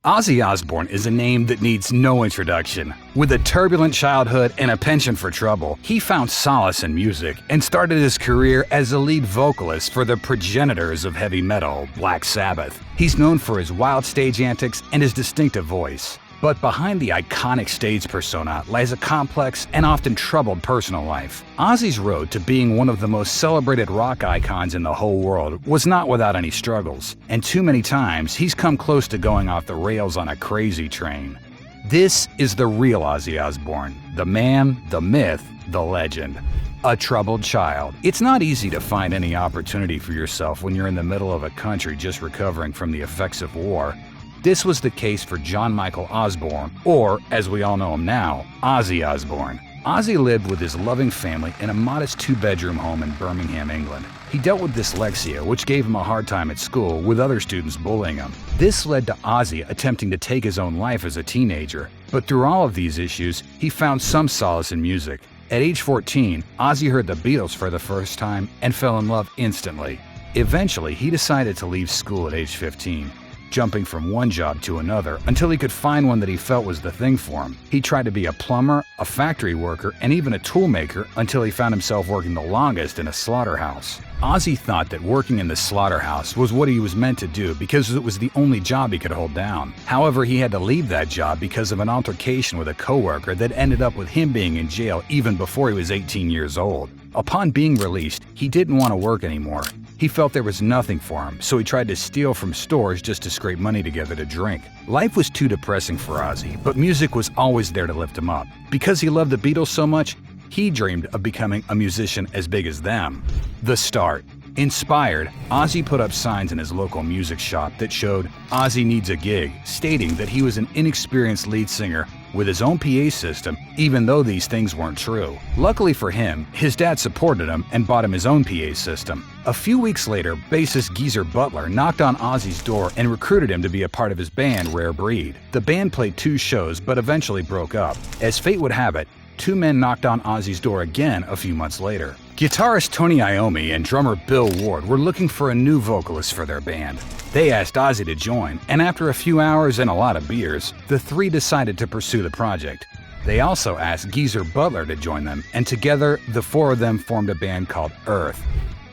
Ozzy Osbourne is a name that needs no introduction. With a turbulent childhood and a penchant for trouble, he found solace in music and started his career as a lead vocalist for the progenitors of heavy metal, Black Sabbath. He's known for his wild stage antics and his distinctive voice. But behind the iconic stage persona lies a complex and often troubled personal life. Ozzy's road to being one of the most celebrated rock icons in the whole world was not without any struggles, and too many times he's come close to going off the rails on a crazy train. This is the real Ozzy Osbourne, the man, the myth, the legend. A troubled child. It's not easy to find any opportunity for yourself when you're in the middle of a country just recovering from the effects of war. This was the case for John Michael Osbourne, or, as we all know him now, Ozzy Osbourne. Ozzy lived with his loving family in a modest two-bedroom home in Birmingham, England. He dealt with dyslexia, which gave him a hard time at school, with other students bullying him. This led to Ozzy attempting to take his own life as a teenager. But through all of these issues, he found some solace in music. At age 14, Ozzy heard the Beatles for the first time and fell in love instantly. Eventually, he decided to leave school at age 15. Jumping from one job to another until he could find one that he felt was the thing for him. He tried to be a plumber, a factory worker, and even a tool maker until he found himself working the longest in a slaughterhouse. Ozzy thought that working in the slaughterhouse was what he was meant to do because it was the only job he could hold down. However, he had to leave that job because of an altercation with a coworker that ended up with him being in jail even before he was 18 years old. Upon being released, he didn't want to work anymore. He felt there was nothing for him, so he tried to steal from stores just to scrape money together to drink. Life was too depressing for Ozzy, but music was always there to lift him up. Because he loved the Beatles so much, he dreamed of becoming a musician as big as them. The start. Inspired, Ozzy put up signs in his local music shop that showed "Ozzy needs a gig," stating that he was an inexperienced lead singer with his own PA system, even though these things weren't true. Luckily for him, his dad supported him and bought him his own PA system. A few weeks later, bassist Geezer Butler knocked on Ozzy's door and recruited him to be a part of his band, Rare Breed. The band played 2 shows but eventually broke up. As fate would have it, 2 men knocked on Ozzy's door again a few months later. Guitarist Tony Iommi and drummer Bill Ward were looking for a new vocalist for their band. They asked Ozzy to join, and after a few hours and a lot of beers, the 3 decided to pursue the project. They also asked Geezer Butler to join them, and together, the 4 of them formed a band called Earth.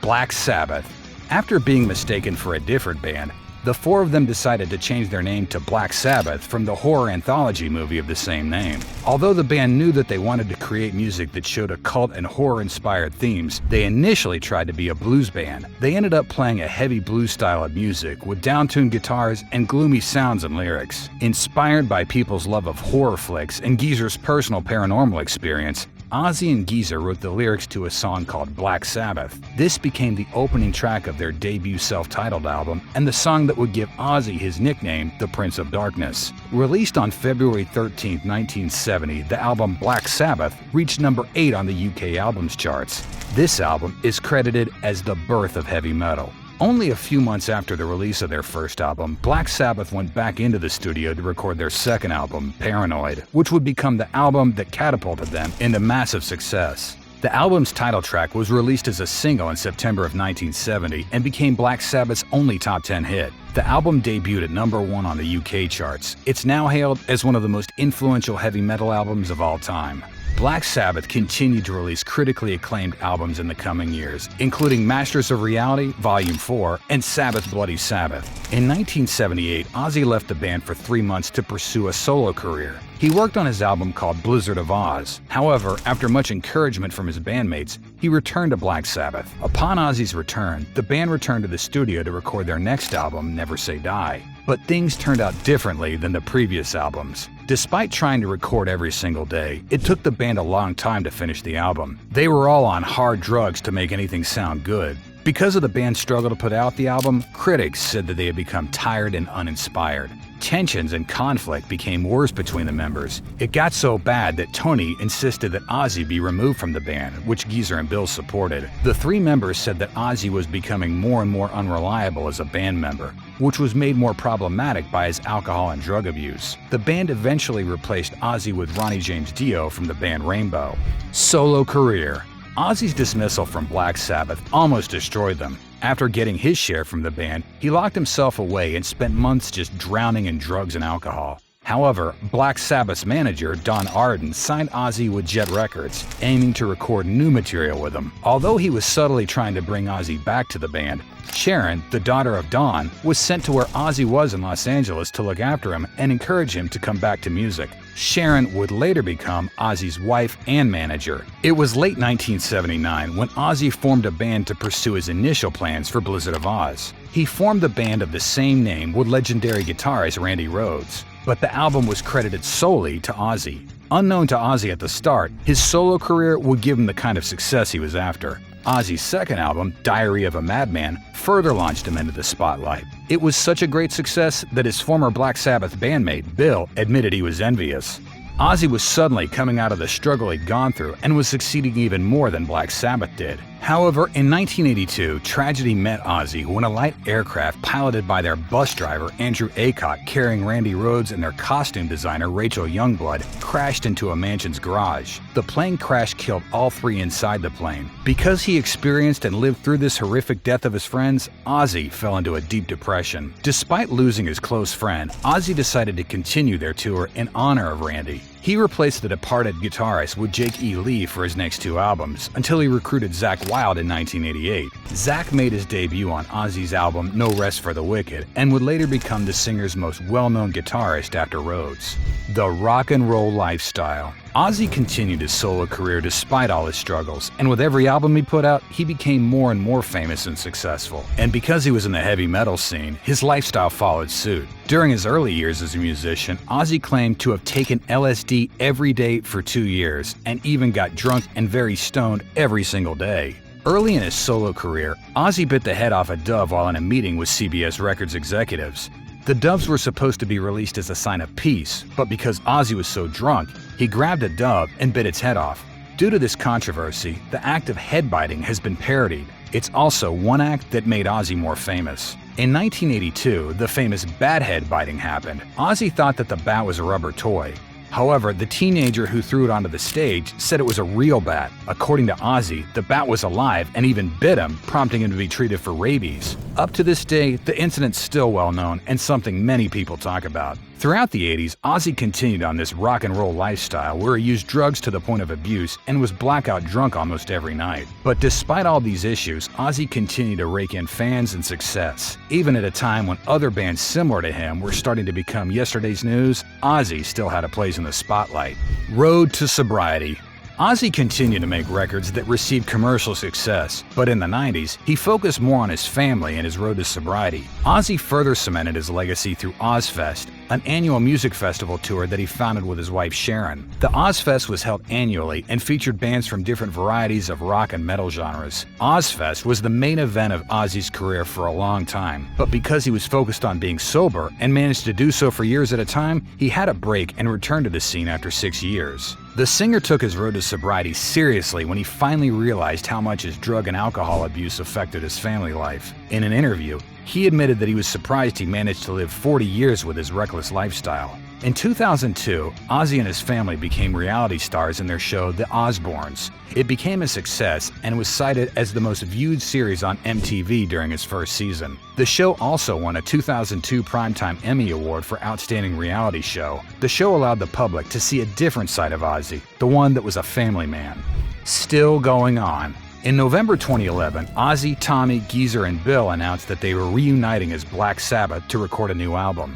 Black Sabbath. After being mistaken for a different band, the 4 of them decided to change their name to Black Sabbath from the horror anthology movie of the same name. Although the band knew that they wanted to create music that showed occult and horror-inspired themes, they initially tried to be a blues band. They ended up playing a heavy blues style of music with down-tuned guitars and gloomy sounds and lyrics. Inspired by people's love of horror flicks and Geezer's personal paranormal experience, Ozzy and Geezer wrote the lyrics to a song called Black Sabbath. This became the opening track of their debut self-titled album and the song that would give Ozzy his nickname, the Prince of Darkness. Released on February 13, 1970, the album Black Sabbath reached number 8 on the UK albums charts. This album is credited as the birth of heavy metal. Only a few months after the release of their first album, Black Sabbath went back into the studio to record their second album, Paranoid, which would become the album that catapulted them into massive success. The album's title track was released as a single in September of 1970 and became Black Sabbath's only top 10 hit. The album debuted at number 1 on the UK charts. It's now hailed as one of the most influential heavy metal albums of all time. Black Sabbath continued to release critically acclaimed albums in the coming years, including Masters of Reality, Volume 4, and Sabbath Bloody Sabbath. In 1978, Ozzy left the band for 3 months to pursue a solo career. He worked on his album called Blizzard of Oz. However, after much encouragement from his bandmates, he returned to Black Sabbath. Upon Ozzy's return, the band returned to the studio to record their next album, Never Say Die. But things turned out differently than the previous albums. Despite trying to record every single day, it took the band a long time to finish the album. They were all on hard drugs to make anything sound good. Because of the band's struggle to put out the album, critics said that they had become tired and uninspired. Tensions and conflict became worse between the members. It got so bad that Tony insisted that Ozzy be removed from the band, which Geezer and Bill supported. The 3 members said that Ozzy was becoming more and more unreliable as a band member, which was made more problematic by his alcohol and drug abuse. The band eventually replaced Ozzy with Ronnie James Dio from the band Rainbow. Solo career. Ozzy's dismissal from Black Sabbath almost destroyed them. After getting his share from the band, he locked himself away and spent months just drowning in drugs and alcohol. However, Black Sabbath's manager, Don Arden, signed Ozzy with Jet Records, aiming to record new material with him. Although he was subtly trying to bring Ozzy back to the band, Sharon, the daughter of Don, was sent to where Ozzy was in Los Angeles to look after him and encourage him to come back to music. Sharon would later become Ozzy's wife and manager. It was late 1979 when Ozzy formed a band to pursue his initial plans for Blizzard of Oz. He formed the band of the same name with legendary guitarist Randy Rhoads, but the album was credited solely to Ozzy. Unknown to Ozzy at the start, his solo career would give him the kind of success he was after. Ozzy's second album, Diary of a Madman, further launched him into the spotlight. It was such a great success that his former Black Sabbath bandmate, Bill, admitted he was envious. Ozzy was suddenly coming out of the struggle he'd gone through and was succeeding even more than Black Sabbath did. However, in 1982, tragedy met Ozzy when a light aircraft piloted by their bus driver, Andrew Aycock, carrying Randy Rhoads and their costume designer, Rachel Youngblood, crashed into a mansion's garage. The plane crash killed all three inside the plane. Because he experienced and lived through this horrific death of his friends, Ozzy fell into a deep depression. Despite losing his close friend, Ozzy decided to continue their tour in honor of Randy. He replaced the departed guitarist with Jake E. Lee for his next two albums, until he recruited Zakk Wylde in 1988. Zakk made his debut on Ozzy's album No Rest for the Wicked, and would later become the singer's most well-known guitarist after Rhoads. The rock and roll lifestyle. Ozzy continued his solo career despite all his struggles, and with every album he put out, he became more and more famous and successful. And because he was in the heavy metal scene, his lifestyle followed suit. During his early years as a musician, Ozzy claimed to have taken LSD every day for 2 years, and even got drunk and very stoned every single day. Early in his solo career, Ozzy bit the head off a dove while in a meeting with CBS Records executives. The doves were supposed to be released as a sign of peace, but because Ozzy was so drunk, he grabbed a dove and bit its head off. Due to this controversy, the act of head-biting has been parodied. It's also one act that made Ozzy more famous. In 1982, the famous bat head biting happened. Ozzy thought that the bat was a rubber toy. However, the teenager who threw it onto the stage said it was a real bat. According to Ozzy, the bat was alive and even bit him, prompting him to be treated for rabies. Up to this day, the incident's still well known and something many people talk about. Throughout the 80s, Ozzy continued on this rock and roll lifestyle where he used drugs to the point of abuse and was blackout drunk almost every night. But despite all these issues, Ozzy continued to rake in fans and success. Even at a time when other bands similar to him were starting to become yesterday's news, Ozzy still had a place in the spotlight. Road to sobriety. Ozzy continued to make records that received commercial success, but in the 90s, he focused more on his family and his road to sobriety. Ozzy further cemented his legacy through Ozzfest, an annual music festival tour that he founded with his wife Sharon. The Ozzfest was held annually and featured bands from different varieties of rock and metal genres. Ozzfest was the main event of Ozzy's career for a long time, but because he was focused on being sober and managed to do so for years at a time, he had a break and returned to the scene after 6 years. The singer took his road to sobriety seriously when he finally realized how much his drug and alcohol abuse affected his family life. In an interview, he admitted that he was surprised he managed to live 40 years with his reckless lifestyle. In 2002, Ozzy and his family became reality stars in their show The Osbournes. It became a success and was cited as the most viewed series on MTV during its first season. The show also won a 2002 Primetime Emmy Award for Outstanding Reality Show. The show allowed the public to see a different side of Ozzy, the one that was a family man. Still going on. In November 2011, Ozzy, Tommy, Geezer, and Bill announced that they were reuniting as Black Sabbath to record a new album.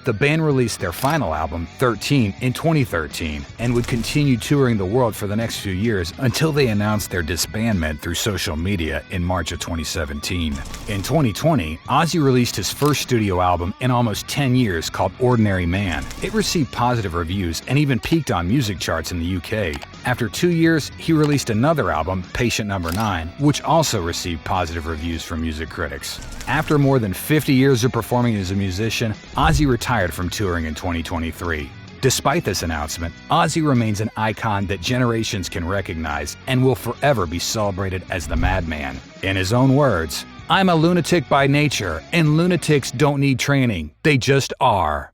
The band released their final album, 13, in 2013, and would continue touring the world for the next few years until they announced their disbandment through social media in March of 2017. In 2020, Ozzy released his first studio album in almost 10 years called Ordinary Man. It received positive reviews and even peaked on music charts in the UK. After 2 years, he released another album, Patient No. 9, which also received positive reviews from music critics. After more than 50 years of performing as a musician, Ozzy retired from touring in 2023. Despite this announcement, Ozzy remains an icon that generations can recognize and will forever be celebrated as the Madman. In his own words, "I'm a lunatic by nature, and lunatics don't need training. They just are."